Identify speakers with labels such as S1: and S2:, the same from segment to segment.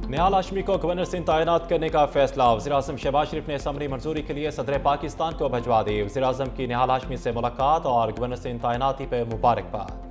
S1: निहाल हाशमी को गवर्नर सिंध तैनात करने का फैसला। वज़ीर-ए-आज़म शहबाज शरीफ ने असम्बली मंजूरी के लिए सदर पाकिस्तान को भिजवा दी। वज़ीर-ए-आज़म की निहाल हाशमी से मुलाकात और गवर्नर सिंध तैनाती पर मुबारकबाद।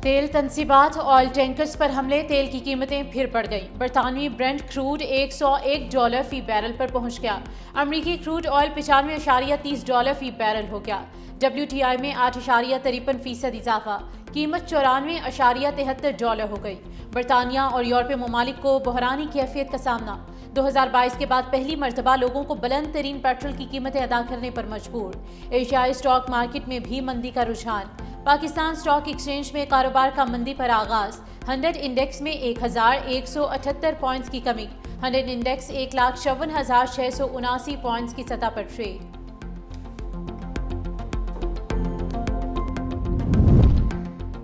S2: तेल तनसीबात ऑयल टैंकर्स पर हमले, तेल की कीमतें फिर बढ़ गई। बरतानवी ब्रेंट क्रूड $101 फी बैरल पर पहुंच गया। अमरीकी क्रूड ऑयल $95.30 फी बैरल हो गया। WTI में 8.53% इजाफा, कीमत $94.73 हो गई। बरतानिया और यूरोपीय ममालिक को बहरानी कैफियत का सामना। 2022 के बाद पहली मरतबा लोगों को बुलंद तरीन पेट्रोल की कीमतें अदा करने पर मजबूर। एशियाई स्टॉक मार्केट में भी मंदी का रुझान। पाकिस्तान स्टॉक एक्सचेंज में कारोबार का मंदी पर आगाज। 100 इंडेक्स में 1178 पॉइंट्स की कमी। 100 इंडेक्स 1,54,679 पॉइंट्स की सतह पर ट्रेड।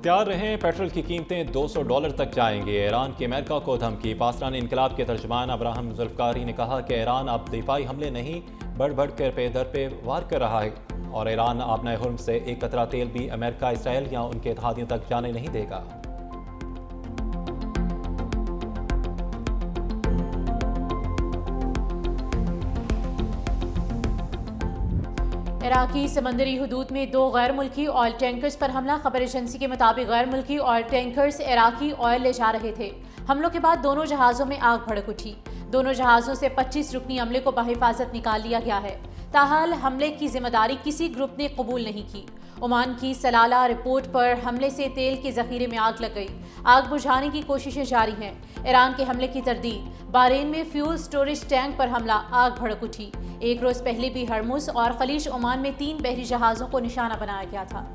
S1: तैयार रहें, पेट्रोल की कीमतें $200 तक जाएंगे। ईरान की अमेरिका को धमकी। पाकिस्तान इनकलाब के तर्जुमान अब्राहम जुल्फकारी ने कहा कि ईरान अब दिफाई हमले नहीं बढ़ बढ़ कर पेदर पे वार कर रहा है और ईरान आबनाए हुर्म से एक कतरा तेल भी अमेरिका, इसराइल या उनके इत्तेहादियों तक जाने नहीं देगा।
S2: इराकी समंदरी हुदूद में 2 गैर मुल्की ऑयल टैंकर्स पर हमला। खबर एजेंसी के मुताबिक गैर मुल्की ऑयल टैंकर्स इराकी ऑयल ले जा रहे थे। हमलों के बाद दोनों जहाज़ों में आग भड़क उठी। दोनों जहाज़ों से 25 रुकनी अमले को बहिफाजत निकाल लिया गया है। ताहाल हमले की जिम्मेदारी किसी ग्रुप ने कबूल नहीं की। ओमान की सलाला रिपोर्ट पर हमले से तेल के जखीरे में आग लग गई। आग बुझाने की कोशिशें जारी हैं। ईरान के हमले की तरदीद। बहरीन में फ्यूल स्टोरेज टैंक पर हमला, आग भड़क उठी। एक रोज पहले भी हरमुज और खलीज ओमान में 3 बहरी जहाजों को निशाना बनाया गया था।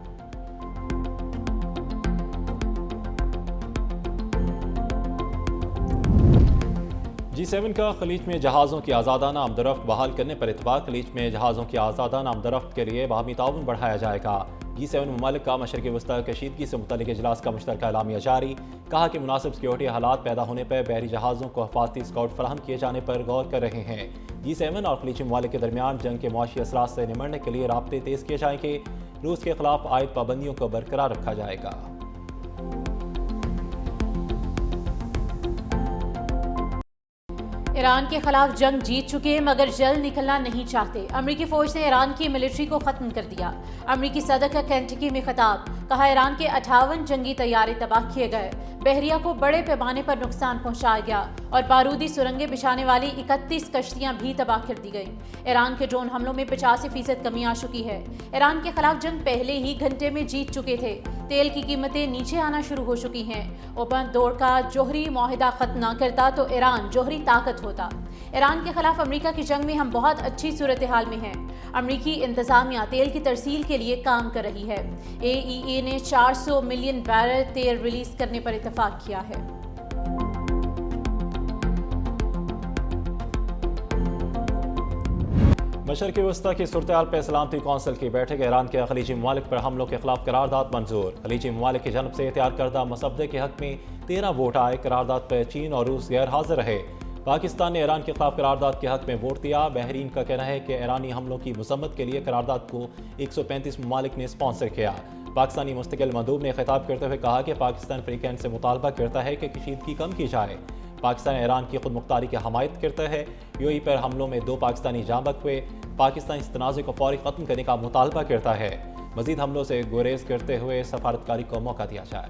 S1: G7 का खलीज में जहाज़ों की आज़ादाना आमदरफ्त बहाल करने पर इत्तफाक। खलीज में जहाज़ों की आज़ादाना आमदरफ्त के लिए बाहमी ताउन बढ़ाया जाएगा। G7 ममालिक का मशरक़ी वस्ता कशीदगी से मुतल्लिक़ इजलास का मुश्तरका एलामिया जारी। कहा कि मुनासिब सिक्योरिटी हालात पैदा होने पर बहरी जहाज़ों को हिफाजती स्काउट फराहम किए जाने पर गौर कर रहे हैं। G7 और खलीजी ममालिक के दरमियान जंग के मुआशी असरात से निमटने के लिए राब्ते तेज़ किए जाएंगे। रूस के खिलाफ आयद पाबंदियों को बरकरार रखा जाएगा।
S2: ईरान के खिलाफ जंग जीत चुके मगर जल्द निकलना नहीं चाहते। अमरीकी फौज ने ईरान की मिलिट्री को खत्म कर दिया। अमरीकी सदर का केंटकी में खिताब। कहा ईरान के 58 जंगी तैयारे तबाह किए गए। बहरिया को बड़े पैमाने पर नुकसान पहुंचाया गया और बारूदी सुरंगें बिछाने वाली 31 कश्तियां भी तबाह कर दी गई। ईरान के ड्रोन हमलों में 85% कमी आ चुकी है। ईरान के खिलाफ जंग पहले ही घंटे में जीत चुके थे। तेल की कीमतें नीचे आना शुरू हो चुकी हैं। ओपन दौर का जोहरी मुआहिदा खत्म न करता तो ईरान जोहरी ताकत होता। ईरान के खिलाफ अमेरिका की जंग में हम बहुत अच्छी सूरत हाल में हैं। अमरीकी इंतजामिया तेल की तरसील के लिए काम कर रही है। AEA ने 400 मिलियन बैरल तेल रिलीज करने पर इत्तफाक किया है।
S1: मशरक़ी वस्ता की सूरत-ए-हाल पर सलामती कौंसिल की बैठक। ईरान के खलीजी ममालिक पर हमलों के खिलाफ करारदाद मंजूर। खलीजी ममालिक की जानब से तैयार करदा मसवदे के हक में 13 वोट आए। करारदाद पर चीन और रूस गैर हाजिर रहे। पाकिस्तान ने ईरान के खिलाफ करारदाद के हक में वोट दिया। बहरीन का कहना है कि ईरानी हमलों की मजम्मत के लिए करारदाद को 135 ममालिक ने स्पॉन्सर किया। पाकिस्तानी मुस्तकिल मंदूब ने खिताब करते हुए कहा कि पाकिस्तान फ्रीकैंड से मुतालबा करता है कि कशीदगी कम की जाए। पाकिस्तान ईरान की खुद मुख्तारी की हमायत करता है। UAE पर हमलों में 2 पाकिस्तानी जाँ बहक हुए। पाकिस्तान इस तनाज़े को फौरी ख़त्म करने का मुतालबा करता है। मज़ीद हमलों से गुरेज करते हुए सफारतकारी को मौका दिया जाए।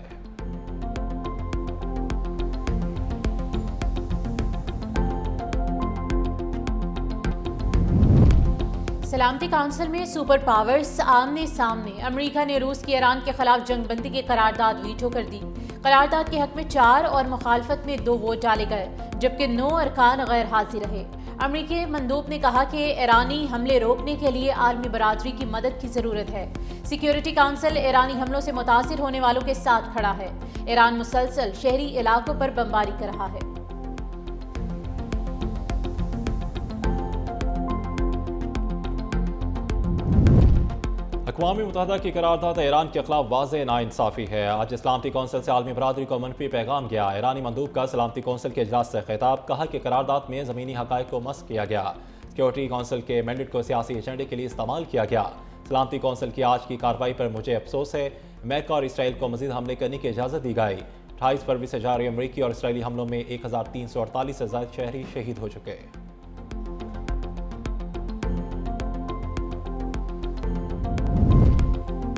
S2: सलामती काउंसिल में सुपर पावर्स आमने सामने। अमेरिका ने रूस की ईरान के खिलाफ जंगबंदी की करारदाद वीटो कर दी। करारदाद के हक में 4 और मुखालफत में 2 वोट डाले गए, जबकि 9 अरकान गैर हाजिर रहे। अमेरिकी मंदूब ने कहा कि ईरानी हमले रोकने के लिए आलमी बरादरी की मदद की जरूरत है। सिक्योरिटी काउंसिल ईरानी हमलों से मुतासिर होने वालों के साथ खड़ा है। ईरान मुसलसल शहरी इलाकों पर बमबारी कर रहा है।
S1: अक़वाम मुत्तहिदा की करारदाद ईरान के खिलाफ वाज़ेह नाइंसाफ़ी है। आज सलामती कौंसिल से आलमी बरादरी को मनफी पैगाम गया। ईरानी मंदूब का सलामती कौंसिल के इजलास से खिताब। कहा कि करारदाद में ज़मीनी हक़ाइक़ को मस्क किया गया। सिक्योरिटी कौंसिल के मैंडेट को सियासी एजेंडे के लिए इस्तेमाल किया गया। सलामती कौंसिल की आज की कार्रवाई पर मुझे अफसोस है। अमेरिका और इसराइल को मजीद हमले करने की इजाज़त दी गई। 28 फरवरी से जारी अमरीकी और इसराइली हमलों में 1348 से ज़्यादा शहरी शहीद हो चुके।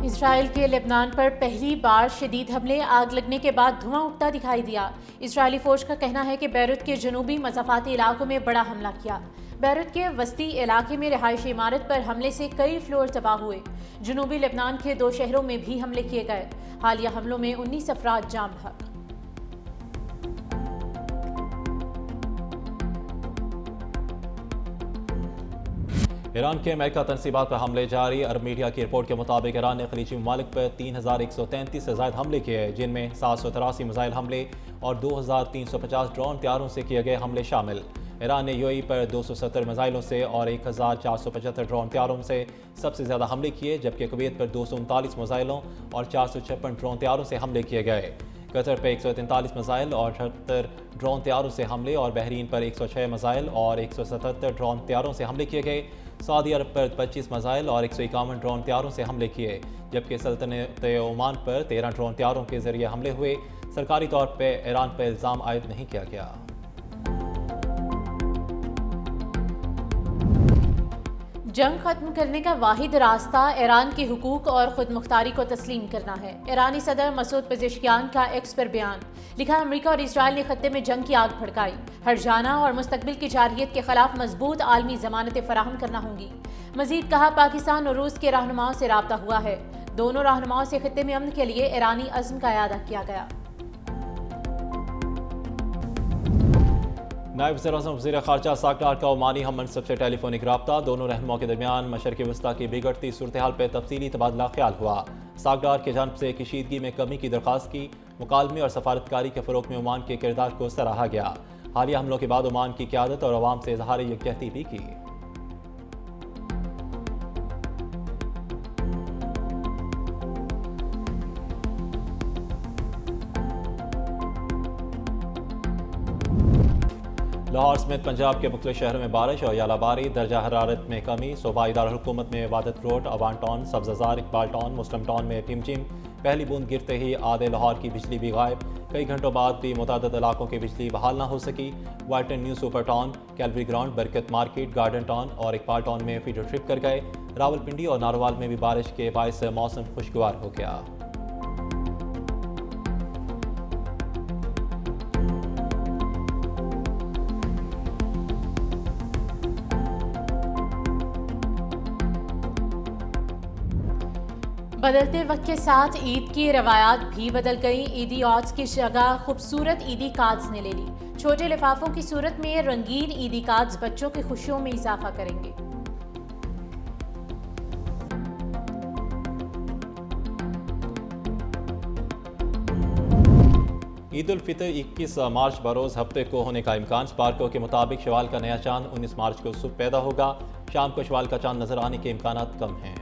S2: इसराइल के लेबनान पर पहली बार शदीद हमले, आग लगने के बाद धुआं उठता दिखाई दिया। इसराइली फौज का कहना है कि बैरूत के जनूबी मज़ाफ़ाती इलाकों में बड़ा हमला किया। बैरूत के वस्ती इलाके में रिहायशी इमारत पर हमले से कई फ्लोर तबाह हुए। जनूबी लेबनान के 2 शहरों में भी हमले किए गए। हालिया हमलों में 19 अफराद जाम बहक।
S1: ईरान के अमेरिका तनसीबात पर हमले जारी। अरब मीडिया की रिपोर्ट के मुताबिक ईरान ने खलीजी ममालिक पर 3133 से ज़ायद हमले किए, जिनमें 783 मिसाइल हमले और 2350 ड्रोन तैयारों से किए गए हमले शामिल। ईरान ने यूएई पर 270 मिसाइलों से और 1475 ड्रोन तैयारों से सबसे ज़्यादा हमले किए, जबकि कुवैत पर 239 मिसाइलों और 456 ड्रोन तैयारों से हमले किए गए। कतर पर 143 मिसाइल और 78 ड्रोन तैयारों से हमले और बहरीन पर 106 मिसाइल और 177 ड्रोन तैयारों से हमले किए गए। सऊदी अरब पर 25 मिसाइल और 151 ड्रोन तैयारों से हमले किए, जबकि सल्तनत ओमान पर 13 ड्रोन तैयारों के जरिए हमले हुए। सरकारी तौर पर ईरान पर इल्ज़ाम आयद नहीं किया गया।
S2: जंग खत्म करने का वाहिद रास्ता ईरान के हुकूक और खुद मुख्तारी को तस्लीम करना है। ईरानी सदर मसूद पेज़ेश्कियान का एक्स पर बयान लिखा, अमेरिका और इसराइल ने खत्ते में जंग की आग भड़काई। हरजाना और मुस्तकबिल की जारहियत के खिलाफ मजबूत आलमी जमानतें फराहम करना होंगी। मजीद कहा, पाकिस्तान और रूस के रहनुमाओं से राब्ता हुआ है। दोनों रहनुमाओं से खत्ते में अमन के लिए ईरानी अज़्म का इयादा किया गया।
S1: नायब वज़ीर ख़ारजा साकडार का ओमानी हम मनसब से टेलीफोनिक रब्ता। दोनों रहनुमाओं के दरमियान मशरक़ी वस्ता की बिगड़ती सूरत हाल पर तफसीली तबादला ख्याल हुआ। साकडार के जानब से कशीदगी में कमी की दरख्वास्त की। मुकालमे और सफारतकारी के फ़रोग़ में ओमान के किरदार को सराहा गया। हालिया हमलों के बाद ओमान की क़यादत और अवाम से इज़हार यकजहती भी की। लाहौर समेत पंजाब के मुख्तलिफ शहरों में बारिश और यालाबारी, दर्जा हरारत में कमी। सूबाई दारुल-हुकूमत में Ibadat road, Awan town, Sabzazar, Iqbal town, Muslim town में टिमटिम। पहली बूंद गिरते ही आधे लाहौर की बिजली भी गायब। कई घंटों बाद भी मुतादिद इलाकों की बिजली बहाल न हो सकी। Walton new super town, Calvary ground, बरकत मार्केट, गार्डन टाउन और इकबाल टाउन में फीडर ट्रिप कर गए। रावलपिंडी और नारोवाल में भी बारिश के बायस मौसम खुशगवार हो गया।
S2: बदलते वक्त के साथ ईद की रवायात भी बदल गई। ईदी ऑर्ड्स की जगह खूबसूरत ईदी कार्ड्स ने ले ली। छोटे लिफाफों की सूरत में रंगीन ईदी कार्ड्स बच्चों की खुशियों में इजाफा करेंगे।
S1: ईद उल फितर 21 मार्च बरोज़ हफ्ते को होने का इम्कान। स्पार्को के मुताबिक शवाल का नया चांद 19 मार्च को सुबह पैदा होगा। शाम को शवाल का चांद नजर आने के इम्कानात कम हैं।